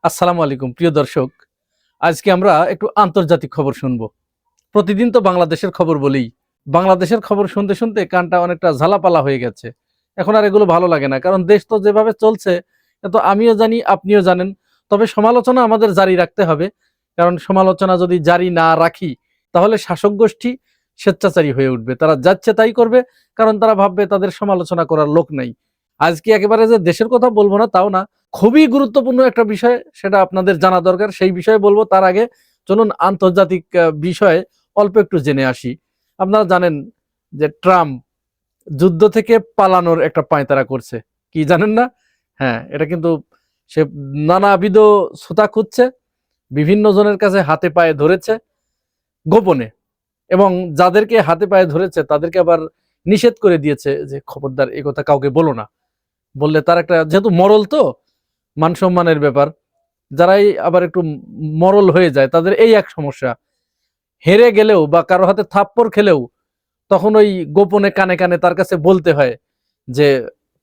আসসালামু আলাইকুম প্রিয় দর্শক। আজকে আমরা একটু আন্তর্জাতিক খবর শুনবো। প্রতিদিন তো বাংলাদেশের খবর বলেই, বাংলাদেশের খবর শুনতে শুনতে কানটা অনেকটা ঝালাপালা হয়ে গেছে। এখন আর এগুলো ভালো লাগে না, কারণ দেশ তো যেভাবে চলছে এ তো আমিও জানি, আপনিও জানেন। তবে সমালোচনা আমাদের জারি রাখতে হবে, কারণ সমালোচনা যদি জারি না রাখি তাহলে শাসক গোষ্ঠী স্বেচ্ছাচারী হয়ে উঠবে। তারা যাচ্ছে তাই করবে, কারণ তারা ভাববে তাদের সমালোচনা করার লোক নাই। আজকে একেবারে যে দেশের কথা বলবো না তাও না, খুবই গুরুত্বপূর্ণ একটা বিষয়, সেটা আপনাদের জানা দরকার। সেই বিষয়ে বলবো, তার আগে চলুন আন্তর্জাতিক বিষয়ে অল্প একটু জেনে আসি। আপনারা জানেন যে ট্রাম্প যুদ্ধ থেকে পালানোর একটা পায়তারা করছে, কি জানেন না? হ্যাঁ, এটা কিন্তু সে নানাবিধ ছুতা খুঁজছে, বিভিন্ন জনের কাছে হাতে পায়ে ধরেছে গোপনে, এবং যাদেরকে হাতে পায়ে ধরেছে তাদেরকে আবার নিষেধ করে দিয়েছে যে খবরদার এই কথা কাউকে বলো না। বললে তার একটা, যেহেতু মরল তো, মান সম্মানের ব্যাপার, যারাই আবার একটু মরল হয়ে যায় তাদের এই এক সমস্যা, হেরে গেলেও বা কারো হাতে থাপ্পড় খেলেও তখন ওই গোপনে কানে কানে তার কাছে বলতে হয় যে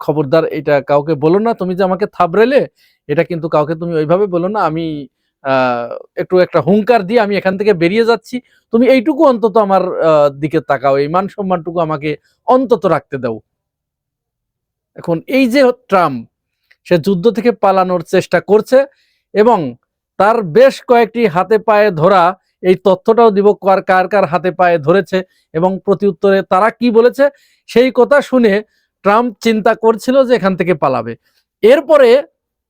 খবরদার এটা কাউকে বলো না, তুমি যে আমাকে থাবড়েলে এটা কিন্তু কাউকে তুমি ওইভাবে বলো না, আমি একটু একটা হুঙ্কার দিয়ে আমি এখান থেকে বেরিয়ে যাচ্ছি, তুমি এইটুকু অন্তত আমার দিকে তাকাও, এই মান সম্মানটুকু আমাকে অন্তত রাখতে দাও। এখন এই যে ট্রাম্প, সে যুদ্ধ থেকে পালানোর চেষ্টা করছে, এবং তার বেশ কয়েকটি হাতে পায়ে ধরা, এই তথ্যটাও দিব কার কার কার হাতে পায়ে ধরেছে এবং প্রতিউত্তরে তারা কি বলেছে। সেই কথা শুনে ট্রাম্প চিন্তা করছিল যে এখান থেকে পালাবে। এরপরে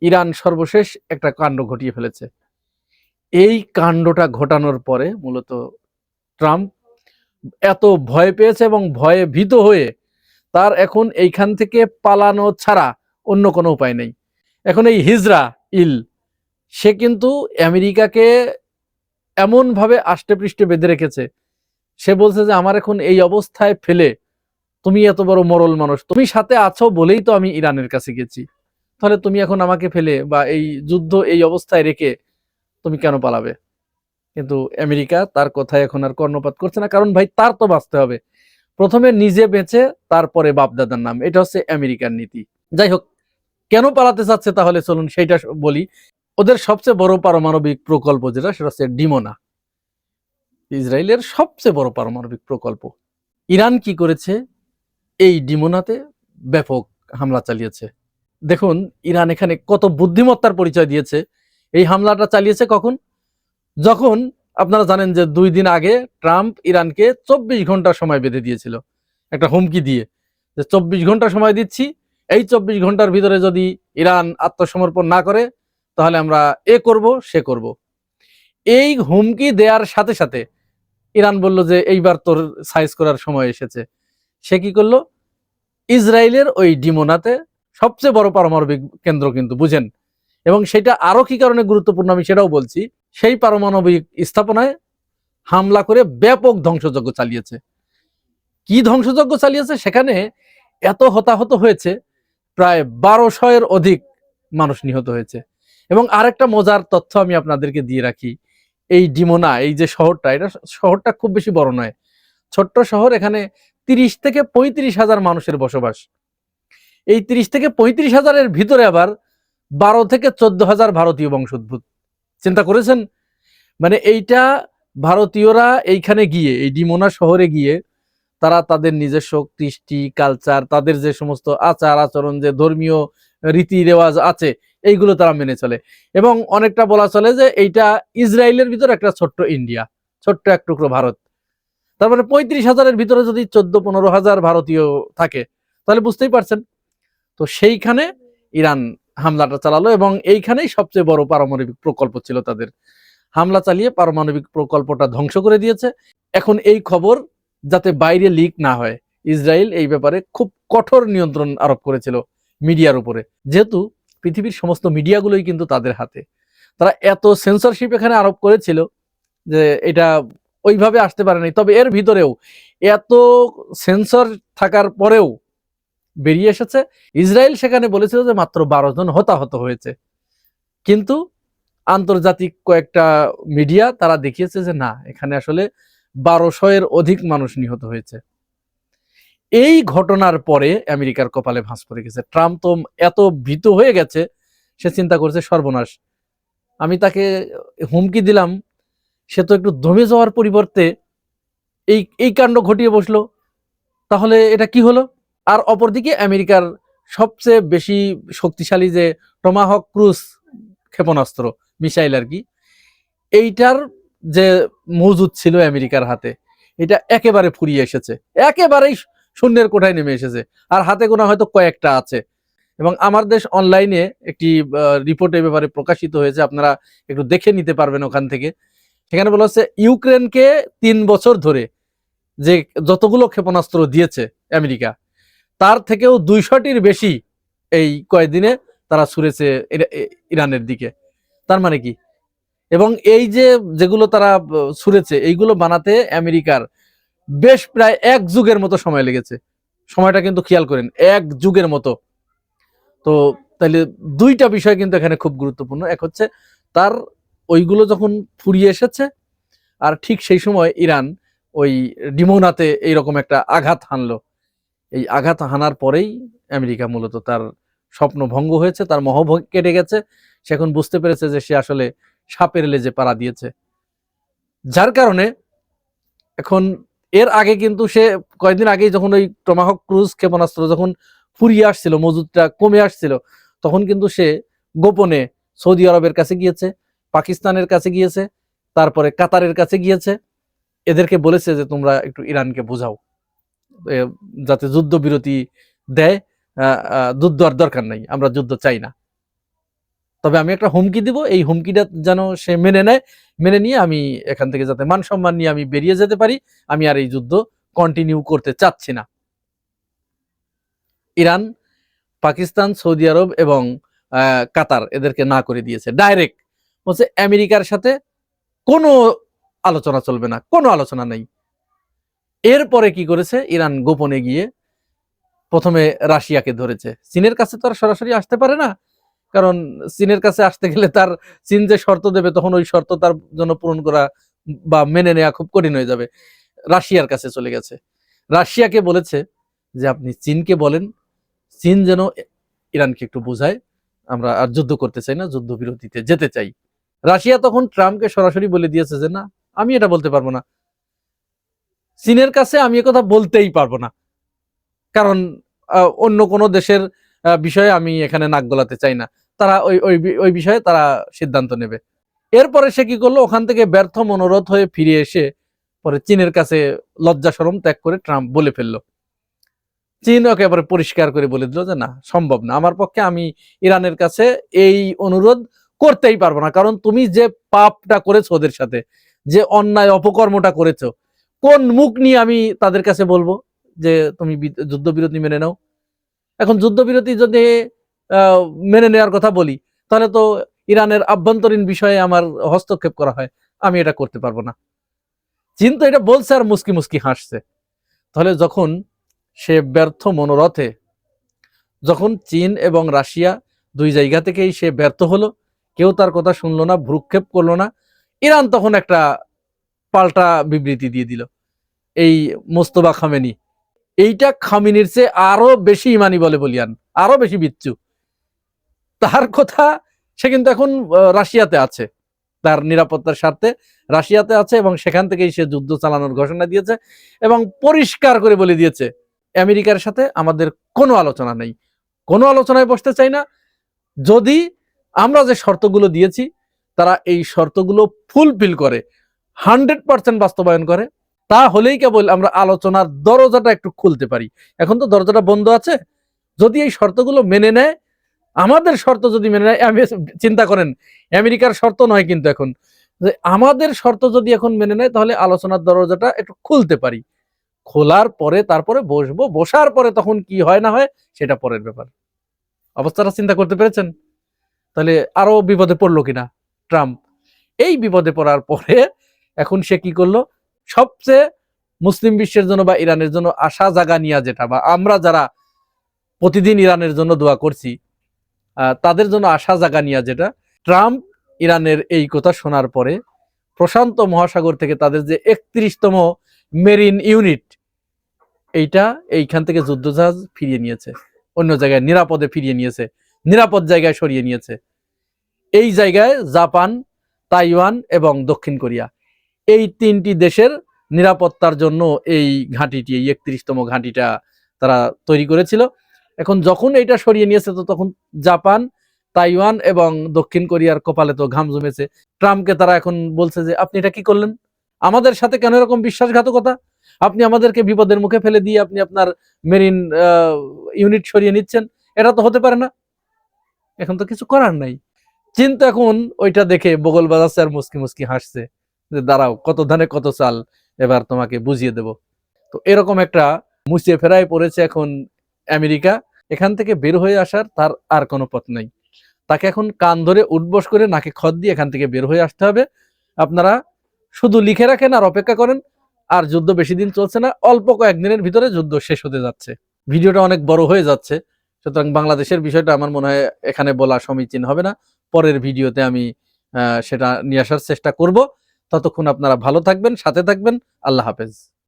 ইরান সর্বশেষ একটা কাণ্ড ঘটিয়ে ফেলেছে। এই কাণ্ডটা ঘটানোর পরে মূলত ট্রাম্প এত ভয় পেয়েছে এবং ভয়ে ভীত হয়ে তার এখন এইখান থেকে পালানো ছাড়া অন্য কোনো উপায় নেই। এখন এই হিজরা ইল, সে কিন্তু আমেরিকাকে এমন ভাবে আষ্টে পৃষ্ঠে বেঁধে রেখেছে, সে বলছে যে আমার এখন এই অবস্থায় ফেলে, তুমি এত বড় মরল মানুষ, তুমি সাথে আছো বলেই তো আমি ইরানের কাছে গেছি, তাহলে তুমি এখন আমাকে ফেলে বা এই যুদ্ধ এই অবস্থায় রেখে তুমি কেন পালাবে? কিন্তু আমেরিকা তার কথায় এখন আর কর্ণপাত করছে না, কারণ ভাই তার তো বাঁচতে হবে। প্রথমে নিজে বেঁচে তারপরে বাপদাদার নাম, এটা হচ্ছে আমেরিকার নীতি। যাই হোক, কেন পালাতে চাচ্ছে তাহলে চলুন সেইটা বলি। ওদের সবচেয়ে বড় পারমাণবিক প্রকল্প যেটা, সেটা হচ্ছে ডিমোনা, ইসরায়েলের সবচেয়ে বড় পারমাণবিক প্রকল্প। ইরান কি করেছে? এই ডিমোনাতে ব্যাপক হামলা চালিয়েছে। দেখুন ইরান এখানে কত বুদ্ধিমত্তার পরিচয় দিয়েছে। এই হামলাটা চালিয়েছে কখন? যখন আপনারা জানেন যে 2 দিন আগে ট্রাম্প ইরানকে 24 ঘন্টা সময় বেঁধে দিয়েছিল, একটা হুমকি দিয়ে যে 24 ঘন্টা সময় দিচ্ছি, এই 24 ঘন্টার ভিতরে যদি ইরান আত্মসমর্পণ না করে তাহলে আমরা এ করব সে করব। এই হুমকি দেওয়ার সাথে সাথে ইরান বলল যে এইবার তোর সাইজ করার সময় এসেছে। সে কি করলো? ইসরায়েলের ওই ডিমোনাতে, সবচেয়ে বড় পারমাণবিক কেন্দ্র কিন্তু, বুঝেন, এবং সেটা আরো কি কারণে গুরুত্বপূর্ণ আমি সেটাও বলছি, সেই পারমাণবিক স্থাপনায় হামলা করে ব্যাপক ধ্বংসযজ্ঞ চালিয়েছে। কি ধ্বংসযজ্ঞ চালিয়েছে? সেখানে এত হতাহত হয়েছে, প্রায় 1200-এর অধিক মানুষ নিহত হয়েছে। এবং আরেকটা মজার তথ্য আমি আপনাদেরকে দিয়ে রাখি, এই ডিমোনা, এই যে শহরটা, এটা শহরটা খুব বেশি বড় নয়, ছোট্ট শহর। এখানে 30 থেকে 35 হাজার মানুষের বসবাস। এই 30 থেকে 35 হাজারের ভিতরে আবার 12 থেকে 14 হাজার ভারতীয় বংশোদ্ভূত। চিন্তা করেছেন? মানে এইটা, ভারতীয়রা এইখানে গিয়ে, এই ডিমোনা শহরে গিয়ে তারা তাদের নিজস্ব কৃষ্টি কালচার, তাদের যে সমস্ত আচার আচরণ, যে ধর্মীয় রীতি রেওয়াজ আছে, এইগুলো তারা মেনে চলে। এবং অনেকটা বলা চলে যে এইটা ইসরায়েলের ভিতর একটা ছোট্ট ইন্ডিয়া, ছোট্ট এক টুকরো ভারত। তারপরে 35 হাজারের ভিতরে যদি 14-15 হাজার ভারতীয় থাকে, তাহলে বুঝতেই পারছেন। তো সেইখানে ইরান হামলাটা চালালো, এবং এইখানেই সবচেয়ে বড় পারমাণবিক প্রকল্প ছিল তাদের। হামলা চালিয়ে পারমাণবিক প্রকল্পটা ধ্বংস করে দিয়েছে। এখন এই খবর যাতে বাইরে লিক না হয়, ইসরায়েল এই ব্যাপারে খুব কঠোর নিয়ন্ত্রণ আরোপ করেছিল মিডিয়ার উপরে, যেহেতু পৃথিবীর সমস্ত মিডিয়াগুলোই কিন্তু তাদের হাতে। তারা এত সেন্সরশিপ এখানে আরোপ করেছিল যে এটা ওইভাবে আসতে পারে নাই। তবে এর ভিতরেও এত সেন্সর থাকার পরেও বেরিয়ে এসেছে। ইসরায়েল সেখানে বলেছিল যে মাত্র 12 জন হতাহত হয়েছে, কিন্তু আন্তর্জাতিক কয়েকটা মিডিয়া তারা দেখিয়েছে যে না, এখানে আসলে 1200-এর অধিক মানুষ নিহত হয়েছে। এই ঘটনার পরে আমেরিকার কপালে ভাঁজ পড়ে গেছে। ট্রাম্প তো এত ভীত হয়ে গেছে, সে চিন্তা করছে সর্বনাশ, আমি তাকে হুমকি দিলাম, সে তো একটু দমে যাওয়ার পরিবর্তে এই কাণ্ড ঘটিয়ে বসলো। তাহলে এটা কি হলো? আর অপরদিকে আমেরিকার সবচেয়ে বেশি শক্তিশালী যে টমাহক ক্রুজ ক্ষেপণাস্ত্র, মিসাইল আর কি, এইটার যে মজুদ ছিল আমেরিকার হাতে, এটা একেবারে ফুরিয়ে এসেছে, একেবারেই শূন্যের কোঠায় নেমে এসেছে। আর হাতে গোনা হয়তো কয়েকটা আছে। এবং আমার দেশ অনলাইনে একটি রিপোর্ট এ ব্যাপারে প্রকাশিত হয়েছে, আপনারা একটু দেখে নিতে পারবেন ওখান থেকে। সেখানে বলা হচ্ছে ইউক্রেনকে 3 বছর ধরে যে যতগুলো ক্ষেপণাস্ত্র দিয়েছে আমেরিকা, তার থেকেও 200টির বেশি এই কয়েকদিনে তারা ছুড়েছে ইরানের দিকে। তার মানে কি? এবং এই যে যেগুলো তারা ছুড়েছে, এইগুলো বানাতে আমেরিকার বেশ প্রায় 1 যুগের মতো সময় লেগেছে। সময়টা কিন্তু খেয়াল করেন, 1 যুগের মতো। তো তাহলে দুইটা বিষয় কিন্তু এখানে খুব গুরুত্বপূর্ণ। এক হচ্ছে তার ওইগুলো যখন ফুরিয়ে এসেছে, আর ঠিক সেই সময় ইরান ওই ডিমোনাতে এইরকম একটা আঘাত হানলো। এই আঘাত হানার পরেই আমেরিকা মূলত তার স্বপ্ন ভঙ্গ হয়েছে, তার মোহ কেটে গেছে। সে এখন বুঝতে পেরেছে যে সে আসলে সাপের লেজে পাড়া দিয়েছে। যার কারণে এখন এর আগে কিন্তু সে কয়েকদিন আগেই যখন ওই টমাহক ক্রুজ ক্ষেপণাস্ত্র যখন ফুরিয়ে আসছিল, মজুদটা কমে আসছিল, তখন কিন্তু সে গোপনে সৌদি আরবের কাছে গিয়েছে, পাকিস্তানের কাছে গিয়েছে, তারপরে কাতারের কাছে গিয়েছে। এদেরকে বলেছে যে তোমরা একটু ইরানকে বোঝাও যাতে যুদ্ধবিরতি দেয়। যুদ্ধ আর দরকার নাই, আমরা যুদ্ধ চাই না, তবে আমি একটা হুমকি দিব, এই হুমকিটা যেন সে মেনে নেয়। মেনে নিয়ে আমি এখান থেকে যাতে মান সম্মান নিয়ে আমি বেরিয়ে যেতে পারি, আমি আর এই যুদ্ধ কন্টিনিউ করতে চাচ্ছি না। ইরান, পাকিস্তান, সৌদি আরব এবং কাতার এদেরকে না করে দিয়েছে ডাইরেক্ট। বলছে আমেরিকার সাথে কোনো আলোচনা চলবে না, কোনো আলোচনা নেই। এরপরে কি করেছে, ইরান গোপনে গিয়ে প্রথমে রাশিয়াকে ধরেছে। চীনের কাছে তো আর সরাসরি আসতে পারে না, কারণ চীনের কাছে আসতে গেলে তার চীন যে শর্ত দেবে, তখন ওই শর্ত তার জন্য পূরণ করা বা মেনে নেওয়া খুব কঠিন হয়ে যাবে। রাশিয়ার কাছে চলে গেছে, রাশিয়াকে বলেছে যে আপনি চীনকে বলেন, চীন যেন ইরানকে একটু বোঝায়, আমরা আর যুদ্ধ করতে চাই না, যুদ্ধবিরতিতে যেতে চাই। রাশিয়া তখন ট্রাম্পকে সরাসরি বলে দিয়েছে যে না, আমি এটা বলতে পারবো না, চীনের কাছে আমি কথা বলতেই পারবো না, কারণ অন্য কোনো দেশের বিষয়ে আমি এখানে নাক গলাতে চাই না, তারা ওই বিষয়ে তারা সিদ্ধান্ত নেবে। এরপরে সে কি করলো, ওখান থেকে ব্যর্থ মনোরথ হয়ে ফিরে এসে পরে চীনের কাছে লজ্জা শরম ত্যাগ করে ট্রাম্প বলে ফেললো। চীন একেবারে পরিষ্কার করে বলে দিল যে না, সম্ভব না, আমার পক্ষে আমি ইরানের কাছে এই অনুরোধ করতেই পারবো না, কারণ তুমি যে পাপটা করেছো ওদের সাথে, যে অন্যায় অপকর্মটা করেছো, কোন মুখ নিয়ে আমি তাদের কাছে বলবো যে তুমি যুদ্ধবিরতি মেনে নাও? এখন যুদ্ধবিরতি যদি মেনে নেওয়ার কথা বলি, তাহলে তো ইরানের আভ্যন্তরীণ বিষয়ে আমার হস্তক্ষেপ করা হয়, আমি এটা করতে পারবো না। চীন তো এটা বলছে আর মুস্কি মুস্কি হাসছে। তাহলে যখন সে ব্যর্থ মনোরথে, যখন চীন এবং রাশিয়া দুই জায়গা থেকেই সে ব্যর্থ হলো, কেউ তার কথা শুনলো না, ভ্রুক্ষেপ করলো না, ইরান তখন একটা পাল্টা বিবৃতি দিয়ে দিল, এই মোস্তফা খামেনি, এইটা খামেনির চেয়ে আরো বেশি ইমানি বলে বলিয়ান, আরো বেশি বিচ্ছু, তার কথা সে কিন্তু এখন রাশিয়াতে আছে, তার নিরাপত্তার স্বার্থে রাশিয়াতে আছে, এবং সেখান থেকেই সে যুদ্ধ চালানোর ঘোষণা দিয়েছে এবং পরিষ্কার করে বলে দিয়েছে আমেরিকার সাথে আমাদের কোনো আলোচনা নেই, কোনো আলোচনায় বসতে চাই না। যদি আমরা যে শর্তগুলো দিয়েছি তারা এই শর্তগুলো ফুলফিল করে, 100% বাস্তবায়ন করে, তাহলেই কেবল আমরা আলোচনার দরজাটা একটু খুলতে পারি। এখন তো দরজাটা বন্ধ আছে। যদি এই শর্তগুলো মেনে নেয়, আমাদের শর্ত যদি মেনে নেয়, চিন্তা করেন আমেরিকার শর্ত নয় কিন্তু এখন, যে আমাদের শর্ত যদি এখন মেনে নেয়, তাহলে আলোচনার দরজাটা একটু খুলতে পারি। খোলার পরে তারপরে বসবো, বসার পরে তখন কি হয় না হয় সেটা পরের ব্যাপার। অবস্থাটা চিন্তা করতে পেরেছেন? তাহলে আরো বিপদে পড়লো কিনা ট্রাম্প? এই বিপদে পড়ার পরে এখন সে কি করলো, সবচেয়ে মুসলিম বিশ্বের জন্য বা ইরানের জন্য আশা জাগা নিয়া, যেটা বা আমরা যারা প্রতিদিন ইরানের জন্য দোয়া করছি, তাদের জন্য আশা জাগা নিয়া, যেটা ট্রাম্প ইরানের এই কথা শোনার পরে প্রশান্ত মহাসাগর থেকে তাদের যে 31তম মেরিন ইউনিট, এইটা এইখান থেকে যুদ্ধজাহাজ ফিরিয়ে নিয়েছে, অন্য জায়গায় নিরাপদে ফিরিয়ে নিয়েছে, নিরাপদ জায়গায় সরিয়ে নিয়েছে। এই জায়গায় জাপান, তাইওয়ান এবং দক্ষিণ কোরিয়া, এই 3টি দেশের নিরাপত্তার জন্য এই ঘাঁটিটি, এই 31তম ঘাঁটিটা তারা তৈরি করেছিল। এখন যখন এটা সরিয়ে নিয়েছে, তো তখন জাপান, তাইওয়ান এবং দক্ষিণ কোরিয়ার কপালে তো ঘাম জমেছে। ট্রাম্পকে তারা এখন বলছে যে আপনি এটা কি করলেন, আমাদের সাথে কেন এরকম বিশ্বাসঘাতকতা, আপনি আমাদেরকে বিপদের মুখে ফেলে দিয়ে আপনি আপনার মেরিন ইউনিট সরিয়ে নিচ্ছেন, এটা তো হতে পারে না। এখন তো কিছু করার নাই। চীন তো এখন ওইটা দেখে বগল বাজাচ্ছে আর মুসকি মুসকি হাসছে যে দাঁড়াও, কত ধানে কত চাল, এবার তোমাকে বুঝিয়ে দেব। তো এরকম একটা মুছিয়ে ফেরায় পড়েছে এখন আমেরিকা। এখান থেকে বের হয়ে আসার তার আর কোনো পথ নাই। তাকে এখন কান ধরে উঠবস করে নাকে খত দিয়ে এখান থেকে বের হয়ে আসতে হবে। আপনারা শুধু লিখে রাখেন আর অপেক্ষা করেন। আর যুদ্ধ বেশি দিন চলছে না, অল্প কয়েকদিনের ভিতরে যুদ্ধ শেষ হতে যাচ্ছে। ভিডিওটা অনেক বড় হয়ে যাচ্ছে, সুতরাং বাংলাদেশের বিষয়টা আমার মনে হয় এখানে বলা সমীচীন হবে না। পরের ভিডিওতে আমি সেটা নিয়ে আসার চেষ্টা করব। ততক্ষণ আপনারা ভালো থাকবেন, সাথে থাকবেন। আল্লাহ হাফেজ।